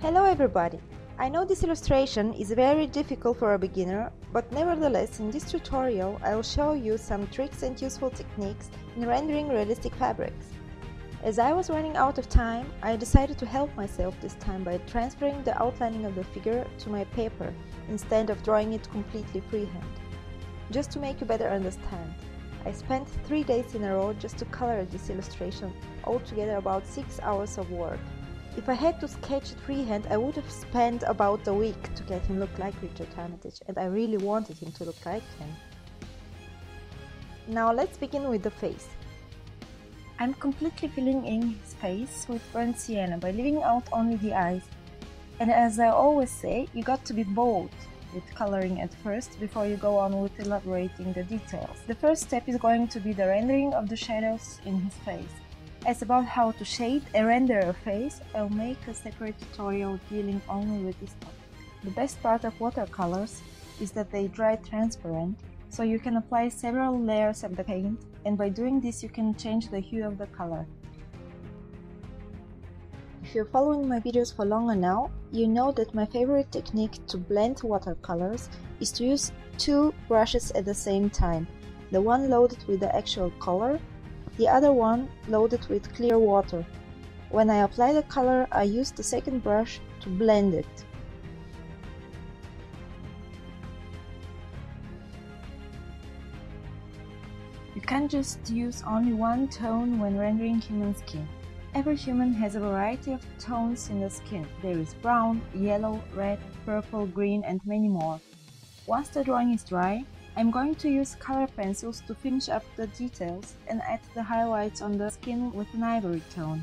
Hello everybody! I know this illustration is very difficult for a beginner, but nevertheless in this tutorial I will show you some tricks and useful techniques in rendering realistic fabrics. As I was running out of time, I decided to help myself this time by transferring the outlining of the figure to my paper instead of drawing it completely freehand. Just to make you better understand, I spent 3 days in a row just to color this illustration, altogether about 6 hours of work. If I had to sketch it freehand, I would have spent about a week to get him look like Richard Armitage, and I really wanted him to look like him. Now let's begin with the face. I'm completely filling in his face with burnt sienna by leaving out only the eyes. And as I always say, you got to be bold with coloring at first before you go on with elaborating the details. The first step is going to be the rendering of the shadows in his face. As about how to shade and render a face, I'll make a separate tutorial dealing only with this topic. The best part of watercolors is that they dry transparent, so you can apply several layers of the paint, and by doing this you can change the hue of the color. If you're following my videos for longer now, you know that my favorite technique to blend watercolors is to use 2 brushes at the same time, the one loaded with the actual color, the other one loaded with clear water. When I apply the color, I use the second brush to blend it. You can't just use only one tone when rendering human skin. Every human has a variety of tones in the skin. There is brown, yellow, red, purple, green, and many more. Once the drawing is dry, I'm going to use color pencils to finish up the details and add the highlights on the skin with an ivory tone.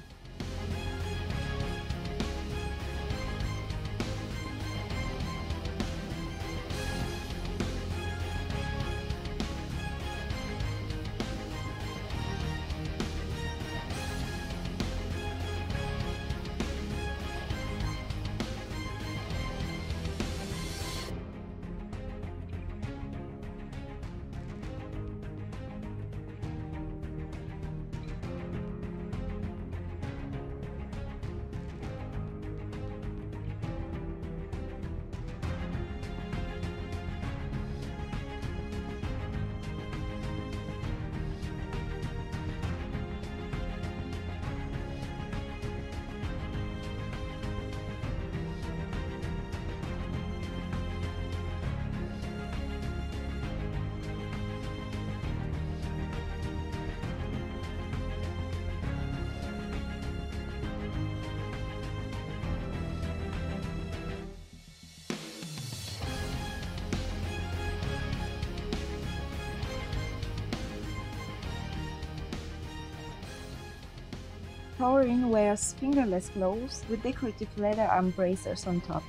Thorin wears fingerless gloves with decorative leather arm bracers on top.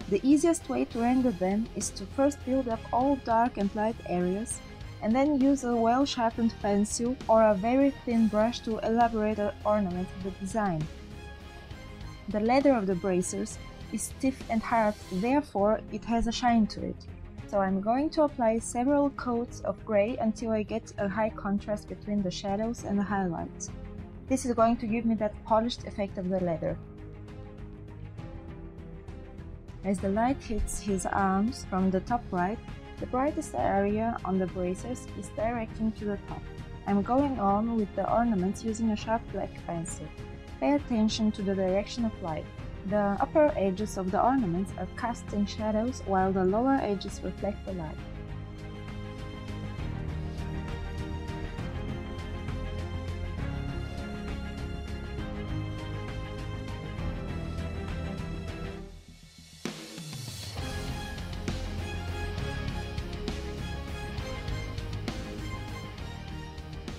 The easiest way to render them is to first build up all dark and light areas, and then use a well-sharpened pencil or a very thin brush to elaborate the ornament of the design. The leather of the bracers is stiff and hard, therefore it has a shine to it. So I'm going to apply several coats of grey until I get a high contrast between the shadows and the highlights. This is going to give me that polished effect of the leather. As the light hits his arms from the top right, the brightest area on the bracers is directing to the top. I'm going on with the ornaments using a sharp black pencil. Pay attention to the direction of light. The upper edges of the ornaments are cast in shadows, while the lower edges reflect the light.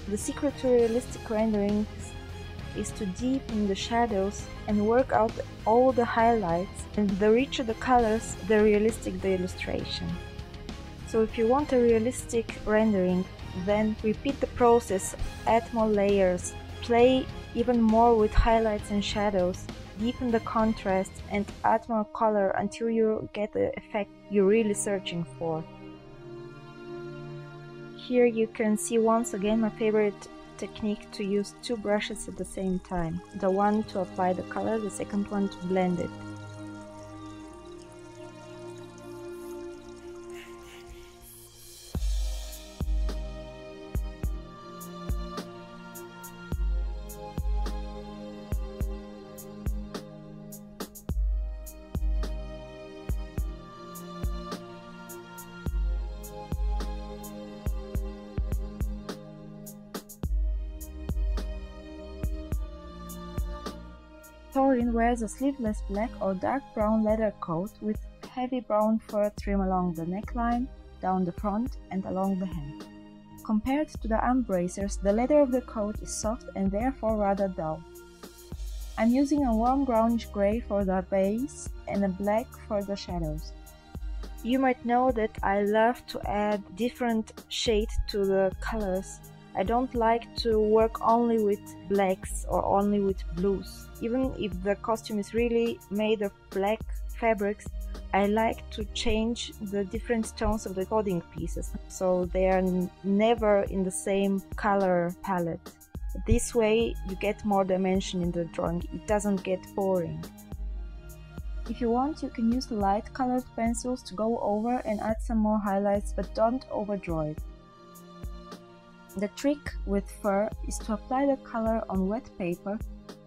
The secret to realistic renderings is to deepen the shadows and work out all the highlights, and the richer the colors, the realistic the illustration. So if you want a realistic rendering, then repeat the process, add more layers, play even more with highlights and shadows, deepen the contrast and add more color until you get the effect you're really searching for. Here you can see once again my favorite technique to use 2 brushes at the same time. The one to apply the color, the second one to blend it. Thorin wears a sleeveless black or dark brown leather coat with heavy brown fur trim along the neckline, down the front and along the hem. Compared to the arm bracers, the leather of the coat is soft and therefore rather dull. I'm using a warm brownish grey for the base and a black for the shadows. You might know that I love to add different shades to the colors. I don't like to work only with blacks or only with blues. Even if the costume is really made of black fabrics, I like to change the different tones of the clothing pieces, so they are never in the same color palette. This way you get more dimension in the drawing, it doesn't get boring. If you want, you can use light colored pencils to go over and add some more highlights, but don't overdraw it. The trick with fur is to apply the color on wet paper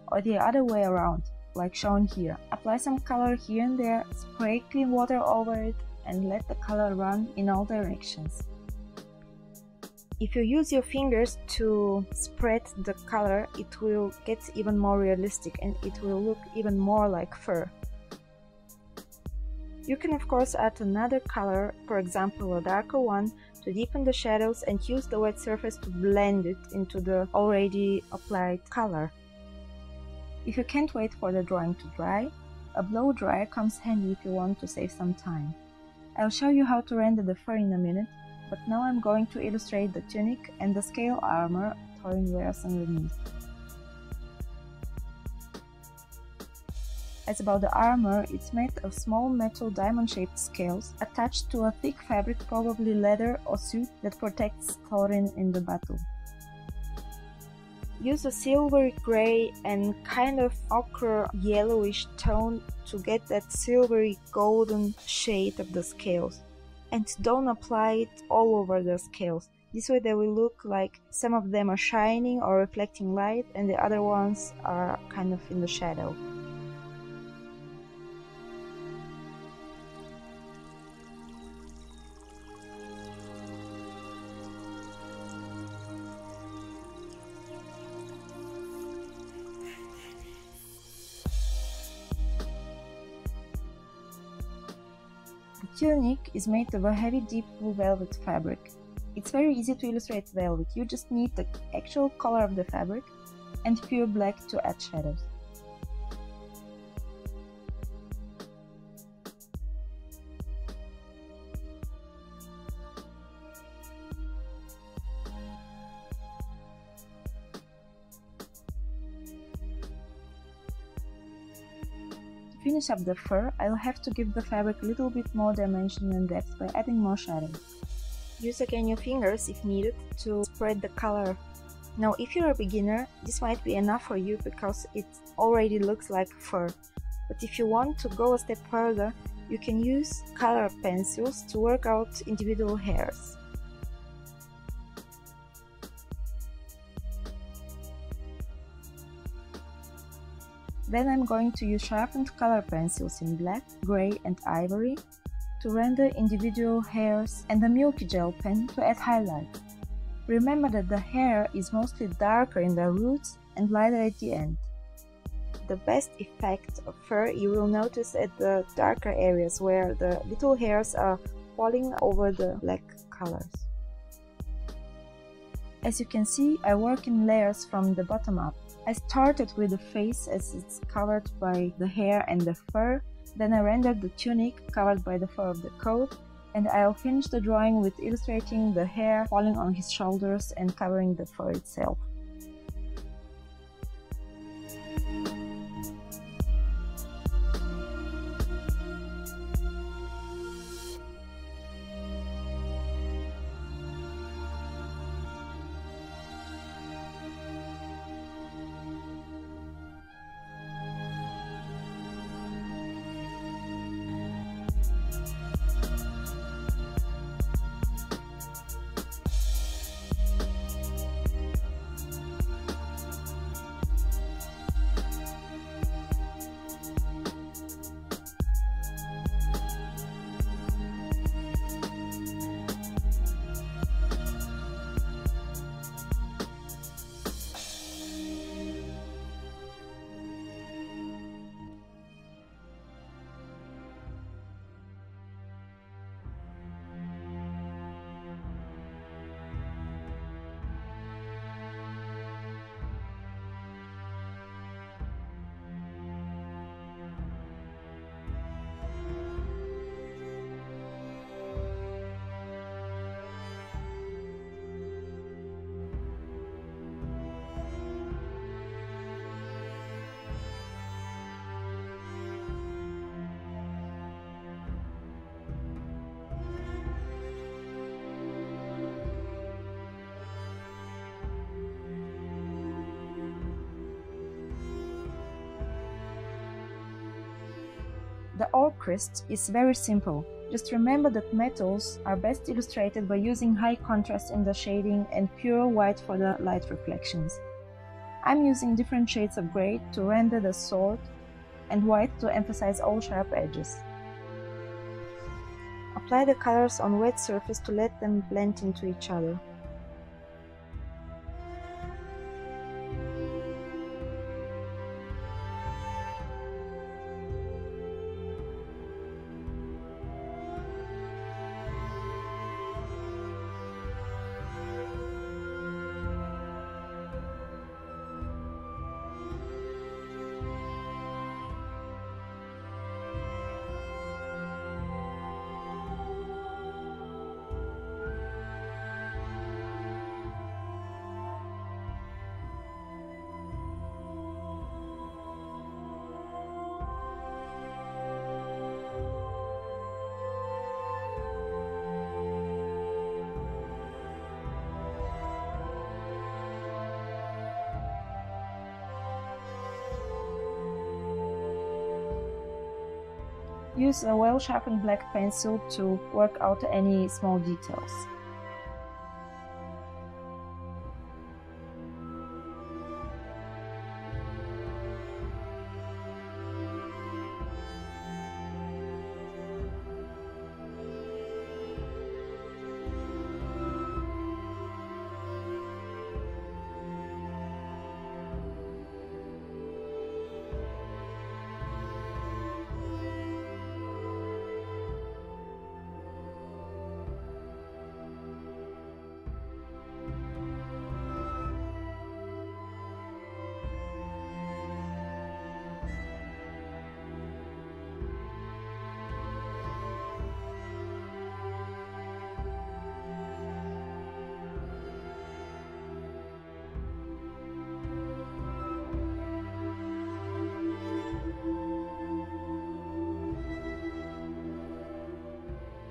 or the other way around, like shown here. Apply some color here and there, spray clean water over it and let the color run in all directions. If you use your fingers to spread the color, it will get even more realistic and it will look even more like fur. You can of course add another color, for example a darker one, to deepen the shadows and use the wet surface to blend it into the already applied color. If you can't wait for the drawing to dry, a blow dryer comes handy if you want to save some time. I'll show you how to render the fur in a minute, but now I'm going to illustrate the tunic and the scale armor Thorin wears underneath. As about the armor, it's made of small metal diamond-shaped scales attached to a thick fabric, probably leather or suit, that protects Thorin in the battle. Use a silvery gray and kind of ochre yellowish tone to get that silvery golden shade of the scales. And don't apply it all over the scales. This way they will look like some of them are shining or reflecting light and the other ones are kind of in the shadow. The tunic is made of a heavy deep blue velvet fabric. It's very easy to illustrate velvet, you just need the actual color of the fabric and pure black to add shadows. To finish up the fur, I'll have to give the fabric a little bit more dimension and depth by adding more shadows. Use again your fingers if needed to spread the color. Now if you're a beginner, this might be enough for you because it already looks like fur. But if you want to go a step further, you can use color pencils to work out individual hairs. Then I'm going to use sharpened color pencils in black, grey and ivory to render individual hairs and a milky gel pen to add highlights. Remember that the hair is mostly darker in the roots and lighter at the end. The best effect of fur you will notice at the darker areas where the little hairs are falling over the black colors. As you can see, I work in layers from the bottom up. I started with the face as it's covered by the hair and the fur, then I rendered the tunic covered by the fur of the coat, and I'll finish the drawing with illustrating the hair falling on his shoulders and covering the fur itself. The ORCRIST is very simple. Just remember that metals are best illustrated by using high contrast in the shading and pure white for the light reflections. I'm using different shades of grey to render the sword and white to emphasize all sharp edges. Apply the colors on wet surface to let them blend into each other. Use a well-sharpened black pencil to work out any small details.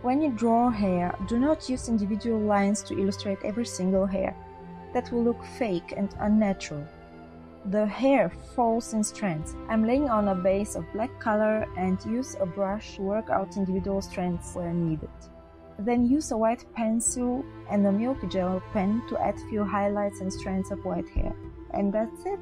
When you draw hair, do not use individual lines to illustrate every single hair. That will look fake and unnatural. The hair falls in strands. I'm laying on a base of black color and use a brush to work out individual strands where needed. Then use a white pencil and a milk gel pen to add few highlights and strands of white hair. And that's it.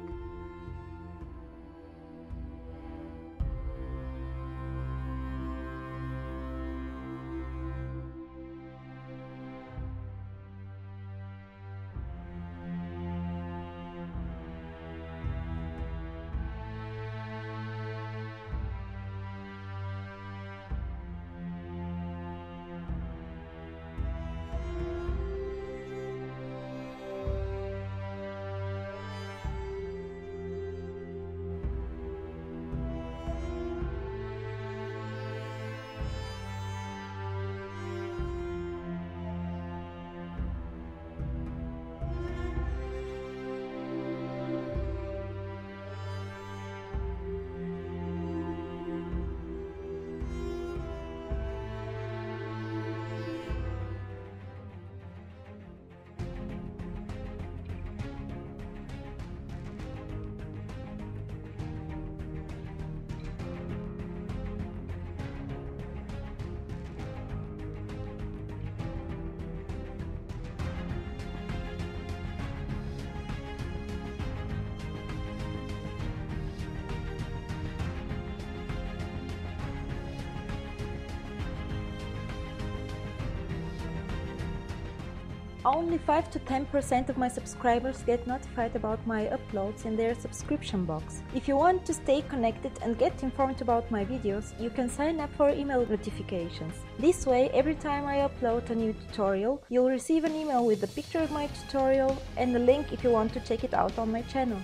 Only 5 to 10% of my subscribers get notified about my uploads in their subscription box. If you want to stay connected and get informed about my videos, you can sign up for email notifications. This way, every time I upload a new tutorial, you'll receive an email with a picture of my tutorial and a link if you want to check it out on my channel.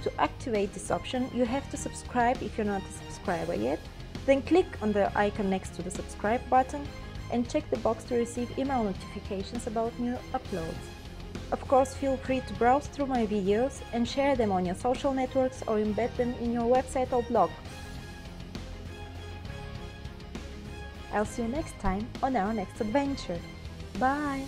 To activate this option, you have to subscribe if you're not a subscriber yet, then click on the icon next to the subscribe button and check the box to receive email notifications about new uploads. Of course, feel free to browse through my videos and share them on your social networks or embed them in your website or blog. I'll see you next time on our next adventure. Bye!